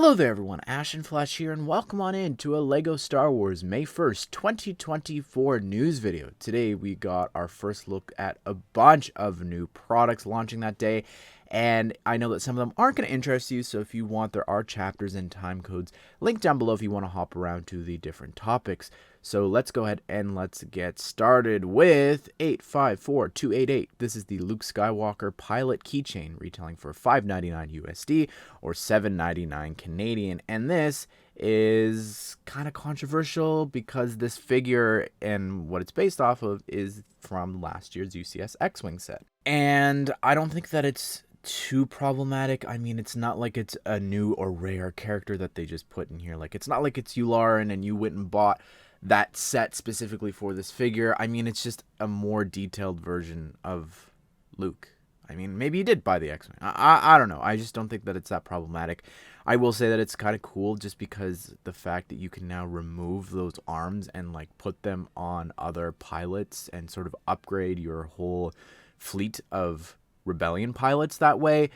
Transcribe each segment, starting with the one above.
Hello there everyone, Ashnflash here, and welcome on in to a LEGO Star Wars May 1st, 2024 news video. Today we got our first look at a bunch of new products launching that day, and I know that some of them aren't going to interest you, so if you want, there are chapters and time codes linked down below if you want to hop around to the different topics. So let's go ahead and let's get started with 854288. This is the Luke Skywalker Pilot Keychain, retailing for $5.99 USD or $7.99 Canadian. And this is kind of controversial because this figure and what it's based off of is from last year's UCS X-Wing set. And I don't think that it's too problematic. I mean, it's not like it's a new or rare character that they just put in here. Like, it's not like it's Yularen and you went and bought that set specifically for this figure. I mean, it's just a more detailed version of Luke. I mean, maybe you did buy the X-Wing. I don't know. I just don't think that it's that problematic. I will say that it's kind of cool just because the fact that you can now remove those arms and like put them on other pilots and sort of upgrade your whole fleet of Rebellion pilots that way.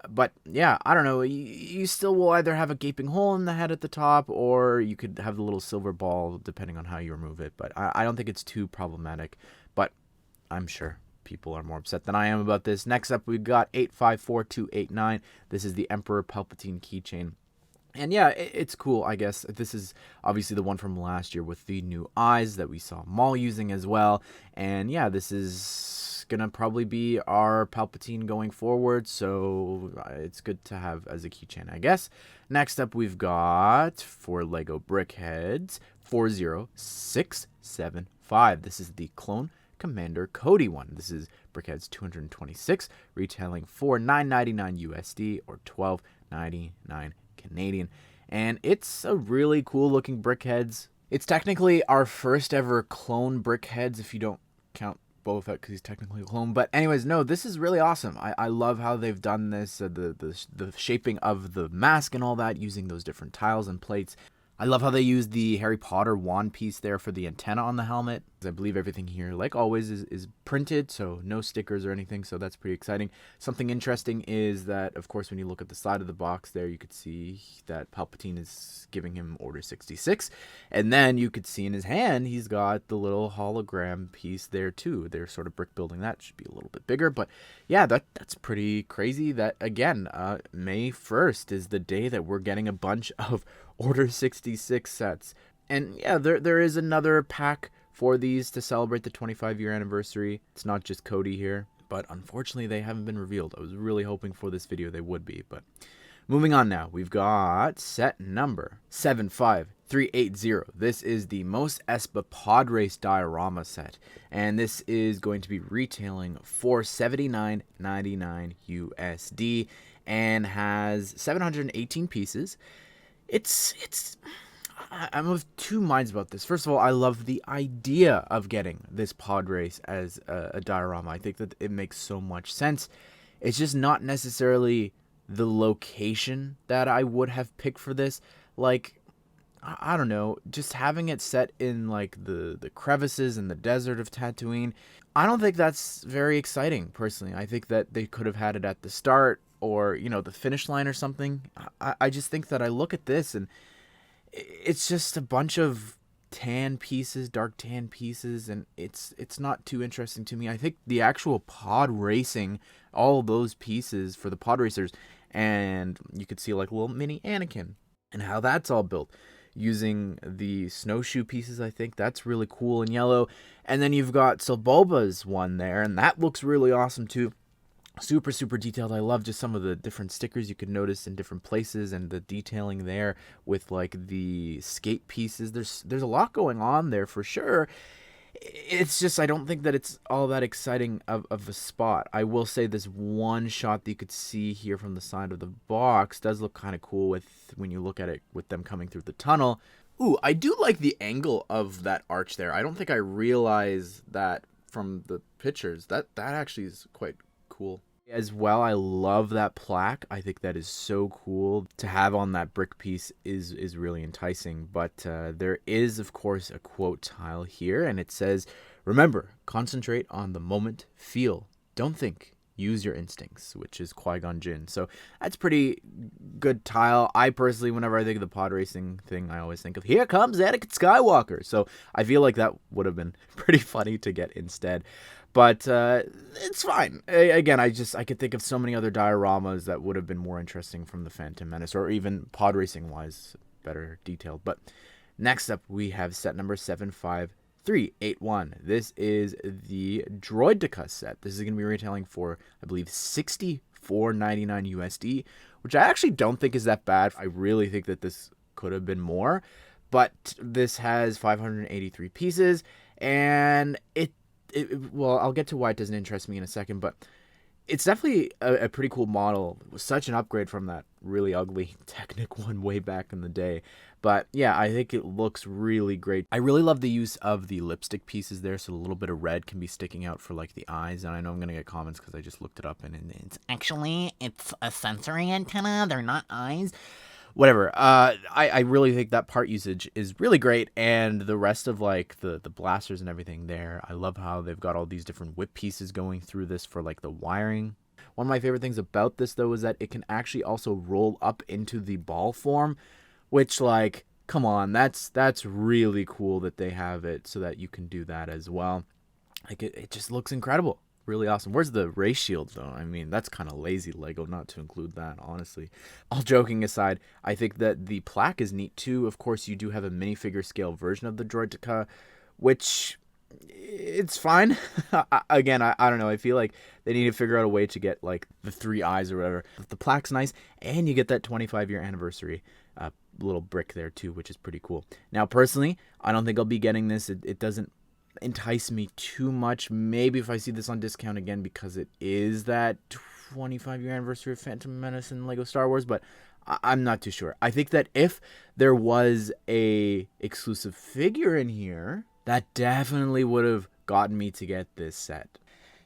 But yeah, I don't know, you still will either have a gaping hole in the head at the top, or you could have the little silver ball depending on how you remove it. But I don't think it's too problematic, but I'm sure people are more upset than I am about this. Next up, we've got 854289. This is the Emperor Palpatine keychain. And yeah, it's cool, I guess. This is obviously the one from last year with the new eyes that we saw Maul using as well. And yeah, this is gonna probably be our Palpatine going forward, so it's good to have as a keychain, I guess. Next up, we've got, for LEGO Brickheadz, 40675. This is the Clone Commander Cody one. This is Brickheadz 226, retailing for $9.99 USD or $12.99 Canadian. And it's a really cool looking Brickheadz. It's technically our first ever clone Brickheadz if you don't count Boba Fett because he's technically a clone. But anyways, no, this is really awesome. I love how they've done this, the shaping of the mask and all that, using those different tiles and plates. I love how they use the Harry Potter wand piece there for the antenna on the helmet. I believe everything here, like always, is printed, so no stickers or anything, so that's pretty exciting. Something interesting is that, of course, when you look at the side of the box there, you could see that Palpatine is giving him Order 66, and then you could see in his hand, he's got the little hologram piece there too. They're sort of brick building that. Should be a little bit bigger, but yeah, that's pretty crazy that, again, May 1st is the day that we're getting a bunch of Order 66 sets. And yeah, there is another pack for these to celebrate the 25-year anniversary. It's not just Cody here, but unfortunately they haven't been revealed. I was really hoping for this video they would be, but moving on now. We've got set number 75380. This is the Most Espa Pod Race Diorama set, and this is going to be retailing for $79.99 USD and has 718 pieces. I'm of two minds about this. First of all, I love the idea of getting this pod race as a diorama. I think that it makes so much sense. It's just not necessarily the location that I would have picked for this. Like, I don't know, just having it set in like the crevices in the desert of Tatooine, I don't think that's very exciting, personally. I think that they could have had it at the start or, you know, the finish line or something. I just think that I look at this and it's just a bunch of tan pieces, dark tan pieces, and it's not too interesting to me. I think the actual pod racing, all those pieces for the pod racers, and you could see like a little mini Anakin and how that's all built using the snowshoe pieces. I think that's really cool in yellow. And then you've got Sebulba's one there, and that looks really awesome too. Super detailed. I love just some of the different stickers you could notice in different places and the detailing there with like the skate pieces. There's a lot going on there for sure. It's just, I don't think that it's all that exciting of a spot. I will say this one shot that you could see here from the side of the box does look kind of cool with when you look at it with them coming through the tunnel. Ooh, I do like the angle of that arch there. I don't think I realized that from the pictures. That actually is quite cool. As well, I love that plaque. I think that is so cool to have on that brick piece is really enticing. But there is, of course, a quote tile here, and it says, "Remember, concentrate on the moment, feel. Don't think, use your instincts, which is Qui-Gon Jinn. So that's pretty good tile. I personally, whenever I think of the pod racing thing, I always think of here comes Anakin Skywalker. So I feel like that would have been pretty funny to get instead. But it's fine. Again, I could think of so many other dioramas that would have been more interesting from the Phantom Menace, or even pod racing wise, better detailed. But next up, we have set number 75381. This is the Droideka set. This is going to be retailing for, I believe, $64.99 USD, which I actually don't think is that bad. I really think that this could have been more, but this has 583 pieces, and well, I'll get to why it doesn't interest me in a second, but it's definitely a pretty cool model. It was such an upgrade from that really ugly Technic one way back in the day. But yeah, I think it looks really great. I really love the use of the lipstick pieces there, so a little bit of red can be sticking out for like the eyes. And I know I'm going to get comments because I just looked it up, and it's a sensory antenna. They're not eyes. Whatever. I really think that part usage is really great, and the rest of like the blasters and everything there, I love how they've got all these different whip pieces going through this for like the wiring. One of my favorite things about this though is that it can actually also roll up into the ball form, which, like, come on, that's really cool that they have it so that you can do that as well. Like it just looks incredible. Really awesome. Where's the race shield though? I mean, that's kind of lazy Lego not to include that, honestly. All joking aside, I think that the plaque is neat too. Of course, you do have a minifigure scale version of the Droideka, which it's fine. Again, I don't know. I feel like they need to figure out a way to get like the 3 eyes or whatever. The plaque's nice, and you get that 25-year anniversary little brick there too, which is pretty cool. Now, personally, I don't think I'll be getting this. It doesn't entice me too much. Maybe if I see this on discount again, because it is that 25-year anniversary of Phantom Menace and Lego Star Wars, but I'm not too sure. I think that if there was a exclusive figure in here, that definitely would have gotten me to get this set.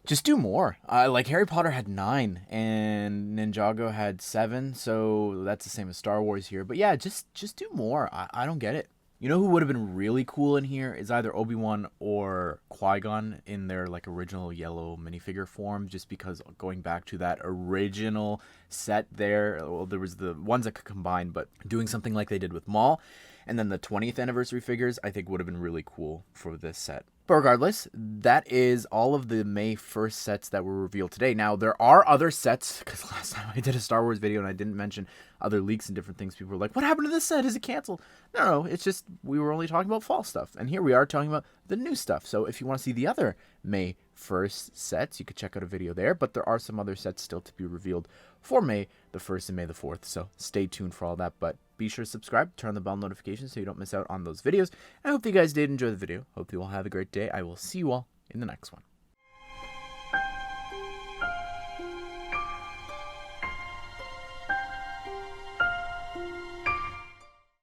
Just do more. Like Harry Potter had 9 and Ninjago had 7, so that's the same as Star Wars here. But yeah, just do more. I don't get it. You know who would have been really cool in here is either Obi-Wan or Qui-Gon in their like original yellow minifigure form, just because going back to that original set there, well, there was the ones that could combine, but doing something like they did with Maul, and then the 20th anniversary figures, I think would have been really cool for this set. But regardless, that is all of the May 1st sets that were revealed today. Now, there are other sets, because last time I did a Star Wars video and I didn't mention other leaks and different things. People were like, what happened to this set? Is it canceled? No, it's just we were only talking about fall stuff. And here we are talking about the new stuff. So if you want to see the other May 1st sets, you could check out a video there. But there are some other sets still to be revealed for May the 1st and May the 4th. So stay tuned for all that. But be sure to subscribe, turn on the bell notifications so you don't miss out on those videos. I hope you guys did enjoy the video. Hope you all have a great day. I will see you all in the next one.